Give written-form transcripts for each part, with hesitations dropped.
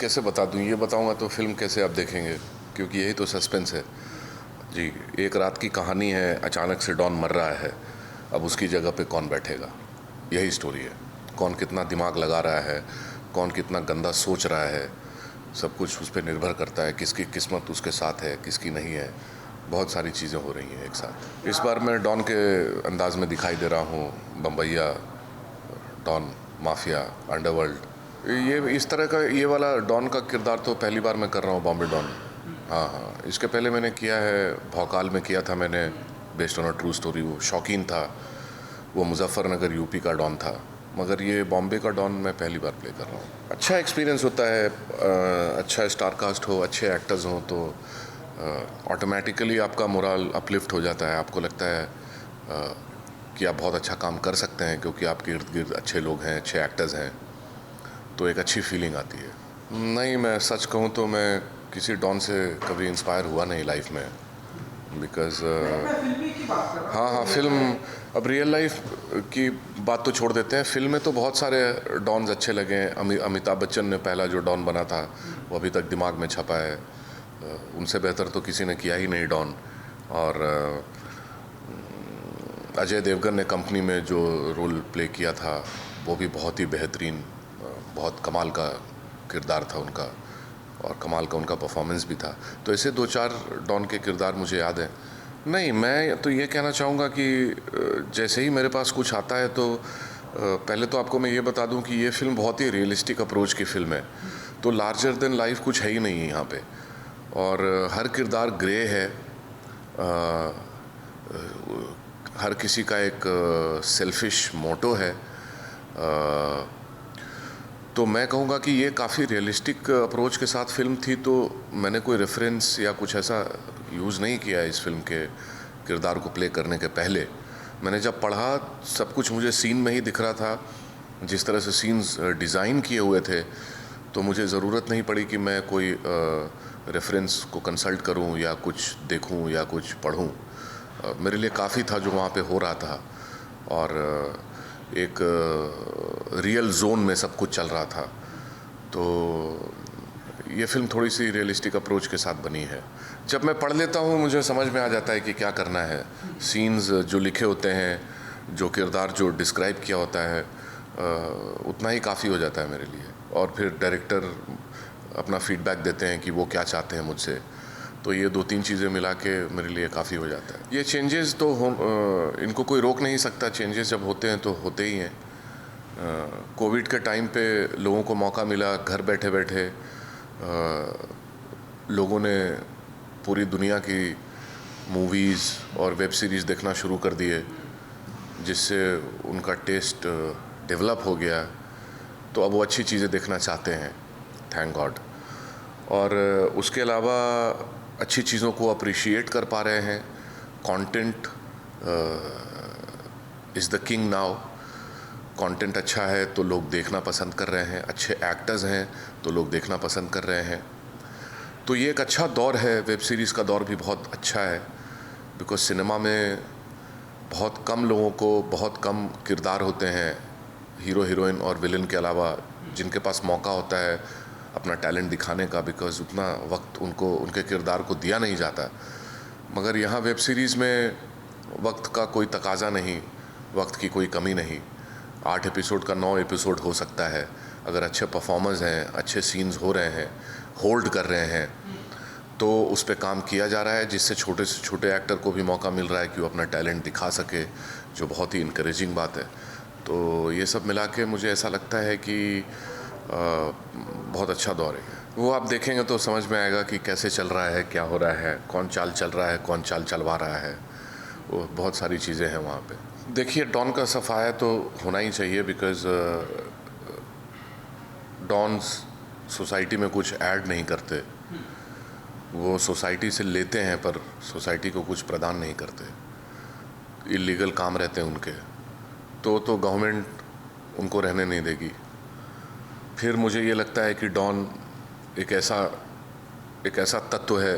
कैसे बता दूँ, ये बताऊँगा तो फिल्म कैसे आप देखेंगे, क्योंकि यही तो सस्पेंस है जी। एक रात की कहानी है, अचानक से डॉन मर रहा है, अब उसकी जगह पे कौन बैठेगा, यही स्टोरी है। कौन कितना दिमाग लगा रहा है, कौन कितना गंदा सोच रहा है, सब कुछ उस पर निर्भर करता है। किसकी किस्मत उसके साथ है, किसकी नहीं है। बहुत सारी चीज़ें हो रही हैं एक साथ। इस बार मैं डॉन के अंदाज में दिखाई दे रहा हूँ, बम्बैया डॉन, माफिया, अंडरवर्ल्ड, ये इस तरह का ये वाला डॉन का किरदार तो पहली बार मैं कर रहा हूँ, बॉम्बे डॉन। हाँ हाँ, इसके पहले मैंने किया है, भौकाल में किया था मैंने, based on a true story. वो शौकीन था, वो मुजफ्फरनगर यूपी का डॉन था, मगर ये बॉम्बे का डॉन मैं पहली बार प्ले कर रहा हूँ। अच्छा एक्सपीरियंस होता है, अच्छा स्टार कास्ट हो, अच्छे एक्टर्स हों तो ऑटोमेटिकली आपका मोरल अपलिफ्ट हो जाता है। आपको लगता है कि आप बहुत अच्छा काम कर सकते हैं, क्योंकि आपके इर्द गिर्द अच्छे लोग हैं, अच्छे एक्टर्स हैं, तो एक अच्छी फीलिंग आती है। नहीं, मैं सच कहूँ तो मैं किसी डॉन से कभी इंस्पायर हुआ नहीं लाइफ में, बिकॉज हाँ हाँ, फिल्म, अब रियल लाइफ की बात तो छोड़ देते हैं। फिल्म में तो बहुत सारे डॉन्स अच्छे लगे हैं। अमिताभ बच्चन ने पहला जो डॉन बना था वो अभी तक दिमाग में छपा है। उनसे बेहतर तो किसी ने किया ही नहीं डॉन। और अजय देवगन ने कंपनी में जो रोल प्ले किया था वो भी बहुत ही बेहतरीन, बहुत कमाल का किरदार था उनका, और कमाल का उनका परफॉर्मेंस भी था। तो ऐसे दो चार डॉन के किरदार मुझे याद हैं। नहीं, मैं तो ये कहना चाहूँगा कि जैसे ही मेरे पास कुछ आता है तो पहले तो आपको मैं ये बता दूं कि ये फिल्म बहुत ही रियलिस्टिक अप्रोच की फिल्म है, तो लार्जर देन लाइफ कुछ है ही नहीं है यहाँ पे। और हर किरदार ग्रे है, हर किसी का एक सेल्फिश मोटो है। तो मैं कहूँगा कि ये काफ़ी रियलिस्टिक अप्रोच के साथ फिल्म थी, तो मैंने कोई रेफरेंस या कुछ ऐसा यूज़ नहीं किया है इस फिल्म के किरदार को प्ले करने के पहले। मैंने जब पढ़ा, सब कुछ मुझे सीन में ही दिख रहा था, जिस तरह से सीन्स डिज़ाइन किए हुए थे, तो मुझे ज़रूरत नहीं पड़ी कि मैं कोई रेफरेंस को कंसल्ट करूं या कुछ देखूं या कुछ पढ़ूं। मेरे लिए काफ़ी था जो वहाँ पे हो रहा था, और एक रियल जोन में सब कुछ चल रहा था। तो ये फिल्म थोड़ी सी रियलिस्टिक अप्रोच के साथ बनी है। जब मैं पढ़ लेता हूँ मुझे समझ में आ जाता है कि क्या करना है। सीन्स जो लिखे होते हैं, जो किरदार जो डिस्क्राइब किया होता है, उतना ही काफ़ी हो जाता है मेरे लिए। और फिर डायरेक्टर अपना फीडबैक देते हैं कि वो क्या चाहते हैं मुझसे, तो ये दो तीन चीज़ें मिला के मेरे लिए काफ़ी हो जाता है। ये चेंजेस तो इनको कोई रोक नहीं सकता, चेंजेस जब होते हैं तो होते ही हैं। कोविड के टाइम पे लोगों को मौका मिला, घर बैठे बैठे लोगों ने पूरी दुनिया की मूवीज़ और वेब सीरीज़ देखना शुरू कर दिए, जिससे उनका टेस्ट डेवलप हो गया। तो अब वो अच्छी चीज़ें देखना चाहते हैं, थैंक गॉड। और उसके अलावा अच्छी चीज़ों को अप्रिशिएट कर पा रहे हैं। Content is the king now. Content अच्छा है तो लोग देखना पसंद कर रहे हैं, अच्छे एक्टर्स हैं तो लोग देखना पसंद कर रहे हैं। तो ये एक अच्छा दौर है, वेब सीरीज़ का दौर भी बहुत अच्छा है, बिकॉज सिनेमा में बहुत कम लोगों को बहुत कम किरदार होते हैं, हीरो हीरोइन और विलन के अलावा, जिनके पास मौका होता है अपना टैलेंट दिखाने का, बिकॉज उतना वक्त उनको उनके किरदार को दिया नहीं जाता। मगर यहाँ वेब सीरीज़ में वक्त का कोई तकाजा नहीं, वक्त की कोई कमी नहीं। 8 एपिसोड का 9 एपिसोड हो सकता है, अगर अच्छे परफॉर्मर्स हैं, अच्छे सीन्स हो रहे हैं, होल्ड कर रहे हैं, तो उस पर काम किया जा रहा है, जिससे छोटे से छोटे एक्टर को भी मौका मिल रहा है कि वो अपना टैलेंट दिखा सके, जो बहुत ही इनकरेजिंग बात है। तो ये सब मिला के मुझे ऐसा लगता है कि बहुत अच्छा दौर है। वो आप देखेंगे तो समझ में आएगा कि कैसे चल रहा है, क्या हो रहा है, कौन चाल चल रहा है, कौन चाल चलवा रहा है। वो बहुत सारी चीज़ें हैं वहाँ पे। देखिए, डॉन का सफाया तो होना ही चाहिए, बिकॉज डॉन्स सोसाइटी में कुछ ऐड नहीं करते, वो सोसाइटी से लेते हैं पर सोसाइटी को कुछ प्रदान नहीं करते। इलीगल काम रहते हैं उनके, तो गवर्नमेंट उनको रहने नहीं देगी। फिर मुझे ये लगता है कि डॉन एक ऐसा तत्व है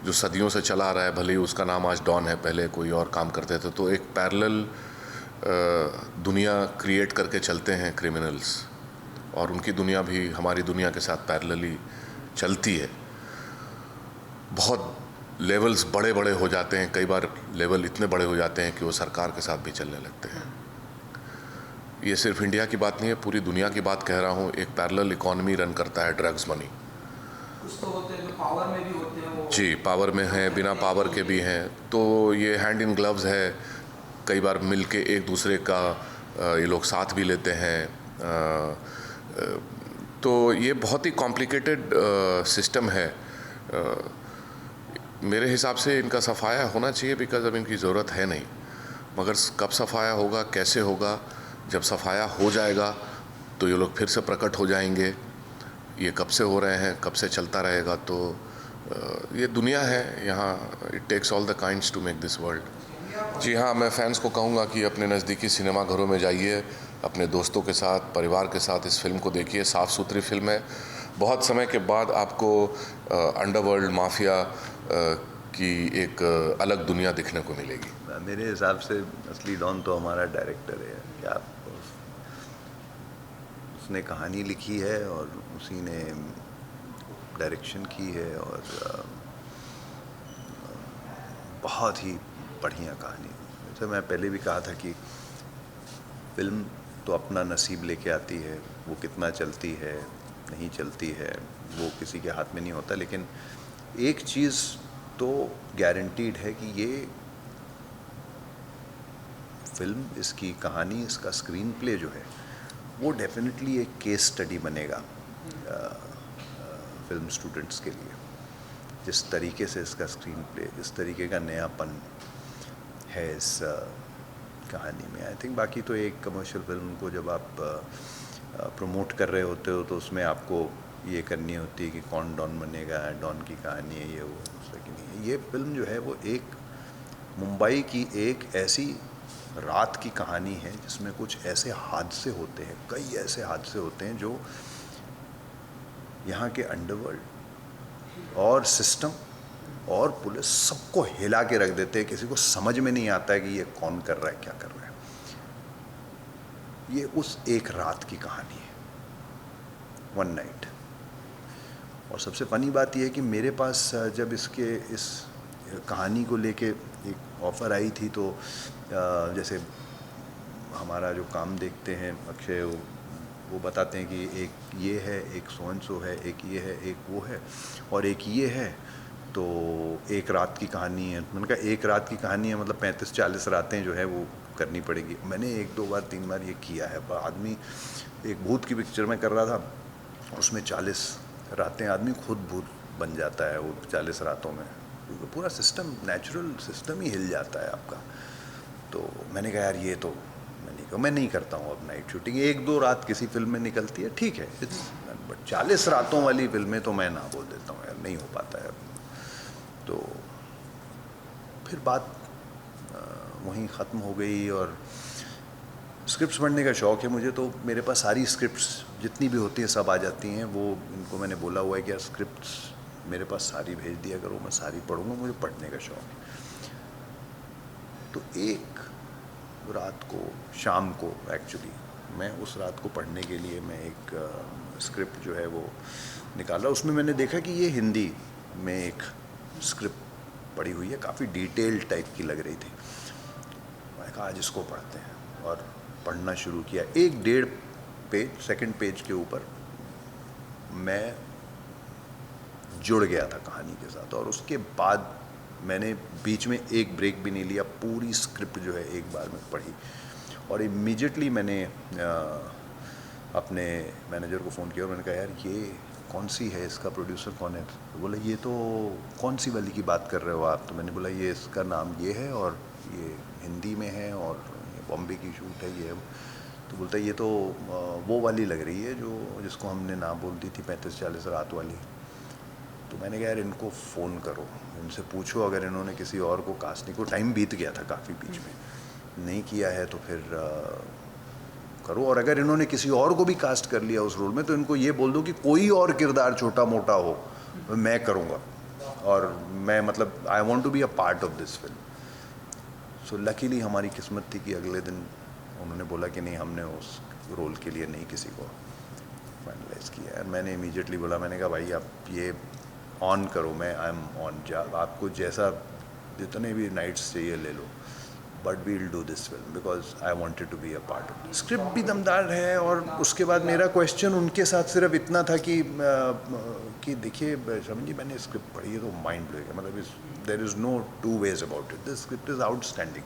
जो सदियों से चला आ रहा है, भले ही उसका नाम आज डॉन है, पहले कोई और काम करते थे। तो एक पैरेलल दुनिया क्रिएट करके चलते हैं क्रिमिनल्स, और उनकी दुनिया भी हमारी दुनिया के साथ पैरेलली चलती है। बहुत लेवल्स बड़े बड़े हो जाते हैं, कई बार लेवल इतने बड़े हो जाते हैं कि वो सरकार के साथ भी चलने लगते हैं। ये सिर्फ इंडिया की बात नहीं है, पूरी दुनिया की बात कह रहा हूँ। एक पैरेलल इकॉनमी रन करता है ड्रग्स मनी। कुछ तो होते हैं जो पावर में भी होते हैं वो। जी, पावर में हैं, बिना पावर के भी हैं। तो ये हैंड इन ग्लव्स है। कई बार मिल के एक दूसरे का ये लोग साथ भी लेते हैं। तो ये बहुत ही कॉम्प्लिकेटेड सिस्टम है। मेरे हिसाब से इनका सफाया होना चाहिए, बिकॉज अब इनकी ज़रूरत है नहीं। मगर कब सफाया होगा, कैसे होगा? जब सफाया हो जाएगा तो ये लोग फिर से प्रकट हो जाएंगे। ये कब से हो रहे हैं, कब से चलता रहेगा? तो ये दुनिया है, यहाँ it takes all the kinds to make this world. जी हाँ, मैं फैंस को कहूँगा कि अपने नज़दीकी सिनेमा घरों में जाइए, अपने दोस्तों के साथ, परिवार के साथ इस फिल्म को देखिए। साफ़ सुथरी फिल्म है। बहुत समय के बाद आपको अंडरवर्ल्ड माफिया की एक अलग दुनिया दिखने को मिलेगी। मेरे हिसाब से असली डॉन तो हमारा डायरेक्टर है। क्या उसने कहानी लिखी है और उसी ने डायरेक्शन की है, और बहुत ही बढ़िया कहानी। जैसे मैं पहले भी कहा था कि फिल्म तो अपना नसीब लेके आती है, वो कितना चलती है नहीं चलती है वो किसी के हाथ में नहीं होता। लेकिन एक चीज़ तो गारंटीड है कि ये फिल्म, इसकी कहानी, इसका स्क्रीन प्ले जो है वो डेफिनेटली एक केस स्टडी बनेगा फिल्म स्टूडेंट्स के लिए। जिस तरीके से इसका स्क्रीन प्ले, इस तरीके का नयापन है इस कहानी में, आई थिंक। बाकी तो एक कमर्शियल फिल्म को जब आप प्रमोट कर रहे होते हो तो उसमें आपको ये करनी होती है कि कौन डॉन बनेगा, डॉन की कहानी है ये वो, उसकी नहीं है। ये फिल्म जो है वो एक मुंबई की एक ऐसी रात की कहानी है जिसमें कुछ ऐसे हादसे होते हैं, कई ऐसे हादसे होते हैं जो यहाँ के अंडरवर्ल्ड और सिस्टम और पुलिस सबको हिला के रख देते हैं। किसी को समझ में नहीं आता है कि ये कौन कर रहा है, क्या कर रहा है। ये उस एक रात की कहानी है, वन नाइट। और सबसे फनी बात यह है कि मेरे पास जब इस कहानी को लेके एक ऑफ़र आई थी तो जैसे हमारा जो काम देखते हैं अक्षय, वो बताते हैं कि एक ये है, एक सो एंड सो है, एक ये है, एक वो है, और एक ये है, तो एक रात की कहानी है। मैंने कहा एक रात की कहानी है मतलब 35-40 रातें जो है वो करनी पड़ेगी। मैंने 1-2 बार 3 बार ये किया है। आदमी एक भूत की पिक्चर में कर रहा था, उसमें 40 रातें आदमी खुद भूत बन जाता है वो 40 रातों में। पूरा सिस्टम, नेचुरल सिस्टम ही हिल जाता है आपका। तो मैंने कहा यार ये तो मैं नहीं करता हूँ अब नाइट शूटिंग। 1-2 रात किसी फिल्म में निकलती है, ठीक है, बट 40 रातों वाली फिल्में तो मैं ना बोल देता हूँ यार, नहीं हो पाता है। तो फिर बात वहीं ख़त्म हो गई। और स्क्रिप्ट्स पढ़ने का शौक़ है मुझे, तो मेरे पास सारी स्क्रिप्ट्स जितनी भी होती हैं सब आ जाती हैं। वो इनको मैंने बोला हुआ है कि यार स्क्रिप्ट्स मेरे पास सारी भेज दिया करो, मैं सारी पढ़ूँगा, मुझे पढ़ने का शौक़ है। तो एक रात को, शाम को एक्चुअली, मैं उस रात को पढ़ने के लिए मैं एक स्क्रिप्ट जो है वो निकाला। उसमें मैंने देखा कि ये हिंदी में एक स्क्रिप्ट पढ़ी हुई है, काफ़ी डिटेल्ड टाइप की लग रही थी। मैं कहा आज इसको पढ़ते हैं, और पढ़ना शुरू किया। 1-1.5 पेज, सेकंड पेज के ऊपर मैं जुड़ गया था कहानी के साथ। और उसके बाद मैंने बीच में एक ब्रेक भी नहीं लिया, पूरी स्क्रिप्ट जो है एक बार में पढ़ी। और इमीडिएटली मैंने अपने मैनेजर को फ़ोन किया और मैंने कहा यार ये कौन सी है, इसका प्रोड्यूसर कौन है? तो बोला ये तो कौन सी वाली की बात कर रहे हो आप? तो मैंने बोला ये इसका नाम ये है और ये हिंदी में है और बॉम्बे की शूट है ये। तो बोलता ये तो वो वाली लग रही है जो जिसको हमने ना बोल दी थी 35-40 रात वाली। तो मैंने कहा यार इनको फ़ोन करो, इनसे पूछो अगर इन्होंने किसी और को कास्ट नहीं को। टाइम बीत गया था काफ़ी बीच में, नहीं किया है तो फिर करो। और अगर इन्होंने किसी और को भी कास्ट कर लिया उस रोल में तो इनको ये बोल दो कि कोई और किरदार छोटा मोटा हो मैं करूँगा, और मैं मतलब I want to be a part of this film. So luckily हमारी किस्मत थी कि अगले दिन उन्होंने बोला कि नहीं, हमने उस रोल के लिए नहीं किसी को अर्ज़ किया। मैंने इमीडिएटली बोला, मैंने कहा भाई आप ये ऑन करो, मैं आई एम ऑन, आपको जैसा जितने भी नाइट्स चाहिए ले लो, but we will do this film because I wanted to be a part of. Script भी दमदार है, और उसके बाद मेरा क्वेश्चन उनके साथ सिर्फ इतना था कि देखिए समझिए, मैंने स्क्रिप्ट पढ़ी है तो माइंड ब्लोइंग है, मतलब there is no two ways about it, this script is outstanding,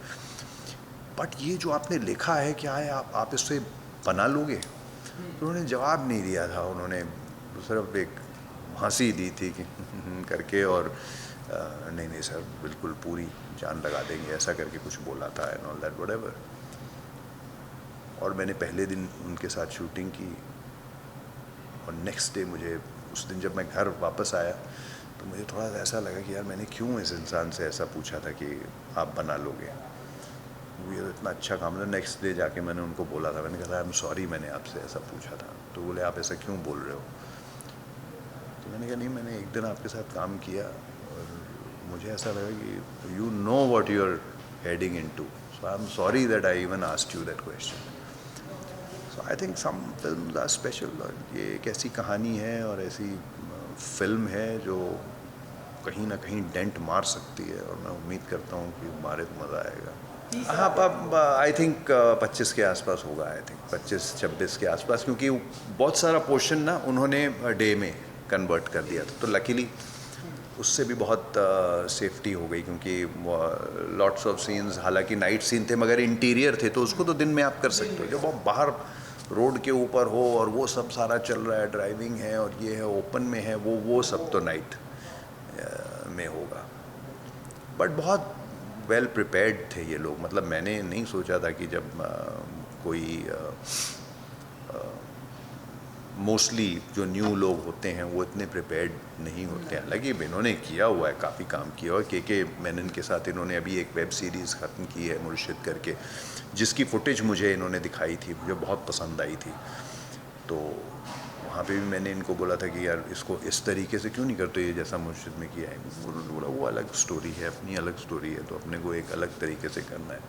but ये जो आपने लिखा है क्या है, आप इससे बना लोगे? तो उन्होंने जवाब नहीं दिया था, उन्होंने सिर्फ एक हंसी दी थी कि करके, और नहीं नहीं सर बिल्कुल पूरी जान लगा देंगे, ऐसा करके कुछ बोला था, एंड ऑल दैट व्हाटएवर। और मैंने पहले दिन उनके साथ शूटिंग की, और नेक्स्ट डे मुझे, उस दिन जब मैं घर वापस आया तो मुझे थोड़ा ऐसा लगा कि यार मैंने क्यों इस इंसान से ऐसा पूछा था कि आप बना लोगे, ये इतना अच्छा काम था। नेक्स्ट डे जाके मैंने उनको बोला था, मैंने कहा आई एम सॉरी मैंने आपसे ऐसा पूछा था। तो बोले आप ऐसा क्यों बोल रहे हो? तो मैंने कहा नहीं, मैंने एक दिन आपके साथ काम किया और मुझे ऐसा लगा कि you know what you are heading into, so I am sorry that I even asked you that question. So I think some films are special, और ये एक ऐसी कहानी है और ऐसी फिल्म है जो कहीं ना कहीं डेंट मार सकती है, और मैं उम्मीद करता हूँ कि मारे तो मज़ा आएगा। हाँ, अब आई थिंक 25 के आसपास होगा, आई थिंक 25-26 के आसपास, क्योंकि बहुत सारा पोर्शन ना उन्होंने डे में कन्वर्ट कर दिया था, तो लकीली उससे भी बहुत सेफ्टी हो गई, क्योंकि लॉट्स ऑफ सीन्स हालांकि नाइट सीन थे मगर इंटीरियर थे, तो उसको तो दिन में आप कर सकते हो। जब आप बाहर रोड के ऊपर हो और वो सब सारा चल रहा है, ड्राइविंग है और ये है, ओपन में है, वो सब तो नाइट में होगा। बट बहुत वेल प्रिपेयर्ड थे ये लोग, मतलब मैंने नहीं सोचा था कि जब कोई मोस्टली जो न्यू लोग होते हैं वो इतने प्रिपेयर्ड नहीं होते हैं। हालांकि इन्होंने किया हुआ है, काफ़ी काम किया हुआ है। के मेनन के साथ इन्होंने अभी एक वेब सीरीज़ ख़त्म की है, मुर्शिद करके, जिसकी फुटेज मुझे इन्होंने दिखाई थी, मुझे बहुत पसंद आई थी। तो वहाँ पे भी मैंने इनको बोला था कि यार इसको इस तरीके से क्यों नहीं करते ये जैसा मुर्शिद में किया है। उन्होंने बोला वो अलग स्टोरी है, अपनी अलग स्टोरी है, तो अपने को एक अलग तरीके से करना है।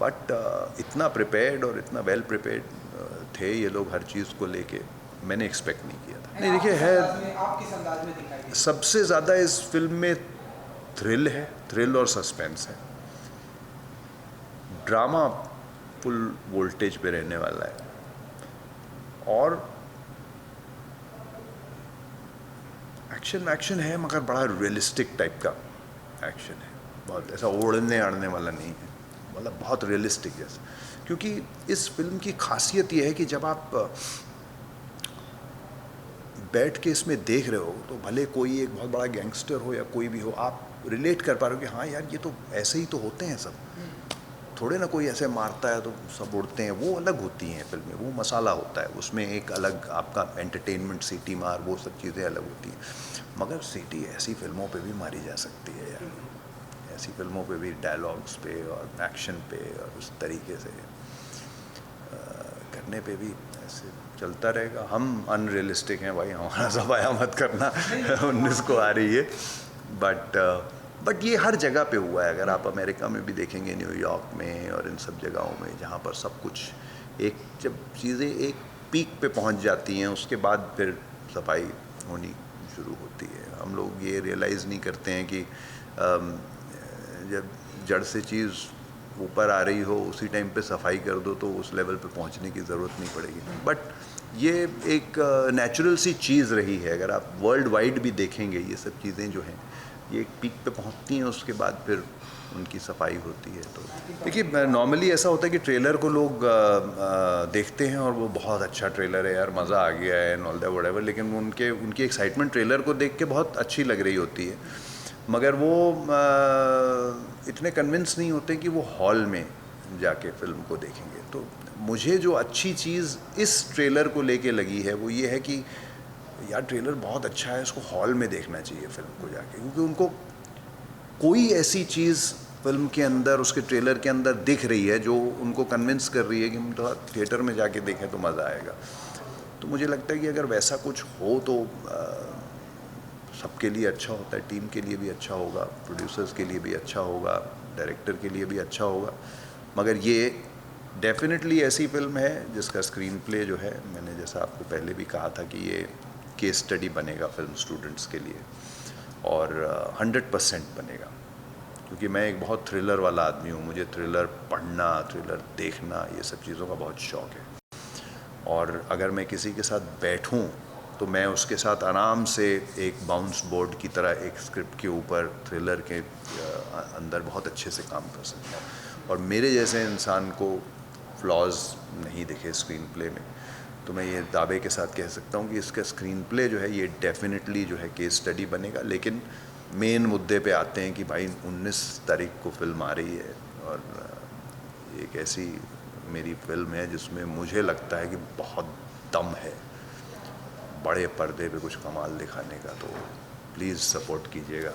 बट इतना प्रिपेयर्ड और इतना वेल प्रिपेयर्ड थे ये लोग हर चीज़ को लेके, मैंने एक्सपेक्ट नहीं किया था। नहीं देखिए, है आप किस अंदाज में दिखाई, सबसे ज़्यादा इस फिल्म में थ्रिल है, थ्रिल और सस्पेंस है। ड्रामा फुल वोल्टेज पे रहने वाला है, और एक्शन है मगर बड़ा रियलिस्टिक टाइप का एक्शन है, बहुत ऐसा ओढ़ने आड़ने वाला नहीं है, मतलब बहुत रियलिस्टिक जैसा। क्योंकि इस फिल्म की खासियत यह है कि जब आप बैठ के इसमें देख रहे हो तो भले कोई एक बहुत बड़ा गैंगस्टर हो या कोई भी हो, आप रिलेट कर पा रहे हो कि हाँ यार ये तो ऐसे ही तो होते हैं सब, थोड़े ना कोई ऐसे मारता है तो सब उड़ते हैं। वो अलग होती हैं फिल्में, वो मसाला होता है उसमें, एक अलग आपका एंटरटेनमेंट, सीटी मार, वो सब चीज़ें अलग होती हैं। मगर सीटी ऐसी फिल्मों पे भी मारी जा सकती है यार, ऐसी फिल्मों पे भी डायलॉग्स पे और एक्शन पे और उस तरीके से करने पे भी ऐसे चलता रहेगा। हम अनरियलिस्टिक हैं भाई, हमारा सफाया मत करना 19 को आ रही है। बट ये हर जगह पे हुआ है। अगर आप अमेरिका में भी देखेंगे, न्यूयॉर्क में और इन सब जगहों में, जहाँ पर सब कुछ एक, जब चीज़ें एक पीक पे पहुँच जाती हैं उसके बाद फिर सफाई होनी शुरू होती है। हम लोग ये रियलाइज़ नहीं करते हैं कि जब जड़ से चीज़ ऊपर आ रही हो उसी टाइम पे सफाई कर दो तो उस लेवल पे पहुंचने की ज़रूरत नहीं पड़ेगी। बट ये एक नेचुरल सी चीज़ रही है। अगर आप वर्ल्ड वाइड भी देखेंगे, ये सब चीज़ें जो हैं ये एक पीक पे पहुंचती हैं, उसके बाद फिर उनकी सफाई होती है। तो देखिए, नॉर्मली ऐसा होता है कि ट्रेलर को लोग देखते हैं और वो बहुत अच्छा ट्रेलर है यार, मज़ा आ गया है एंड ऑल दैट व्हाटएवर, लेकिन उनकी एक्साइटमेंट ट्रेलर को देख के बहुत अच्छी लग रही होती है, मगर वो इतने कन्विंस नहीं होते कि वो हॉल में जाके फिल्म को देखेंगे। तो मुझे जो अच्छी चीज़ इस ट्रेलर को लेके लगी है वो ये है कि यार ट्रेलर बहुत अच्छा है, इसको हॉल में देखना चाहिए फिल्म को जाके, क्योंकि उनको कोई ऐसी चीज़ फिल्म के अंदर, उसके ट्रेलर के अंदर दिख रही है जो उनको कन्विंस कर रही है कि हम थोड़ा थिएटर में जाके देखें तो मज़ा आएगा। तो मुझे लगता है कि अगर वैसा कुछ हो तो सबके लिए अच्छा होता है, टीम के लिए भी अच्छा होगा, प्रोड्यूसर्स के लिए भी अच्छा होगा, डायरेक्टर के लिए भी अच्छा होगा। मगर ये डेफिनेटली ऐसी फिल्म है जिसका स्क्रीन प्ले जो है, मैंने जैसा आपको पहले भी कहा था कि ये केस स्टडी बनेगा फिल्म स्टूडेंट्स के लिए, और 100% बनेगा, क्योंकि मैं एक बहुत थ्रिलर वाला आदमी हूँ। मुझे थ्रिलर पढ़ना, थ्रिलर देखना, ये सब चीज़ों का बहुत शौक़ है। और अगर मैं किसी के साथ बैठूँ तो मैं उसके साथ आराम से एक बाउंस बोर्ड की तरह एक स्क्रिप्ट के ऊपर थ्रिलर के अंदर बहुत अच्छे से काम कर सकता हूँ। और मेरे जैसे इंसान को फ्लॉज नहीं दिखे स्क्रीन प्ले में, तो मैं ये दावे के साथ कह सकता हूँ कि इसका स्क्रीन प्ले जो है ये डेफिनेटली जो है केस स्टडी बनेगा। लेकिन मेन मुद्दे पे आते हैं कि भाई 19 तारीख को फिल्म आ रही है, और एक ऐसी मेरी फिल्म है जिसमें मुझे लगता है कि बहुत दम है बड़े पर्दे पे कुछ कमाल दिखाने का, तो प्लीज़ सपोर्ट कीजिएगा।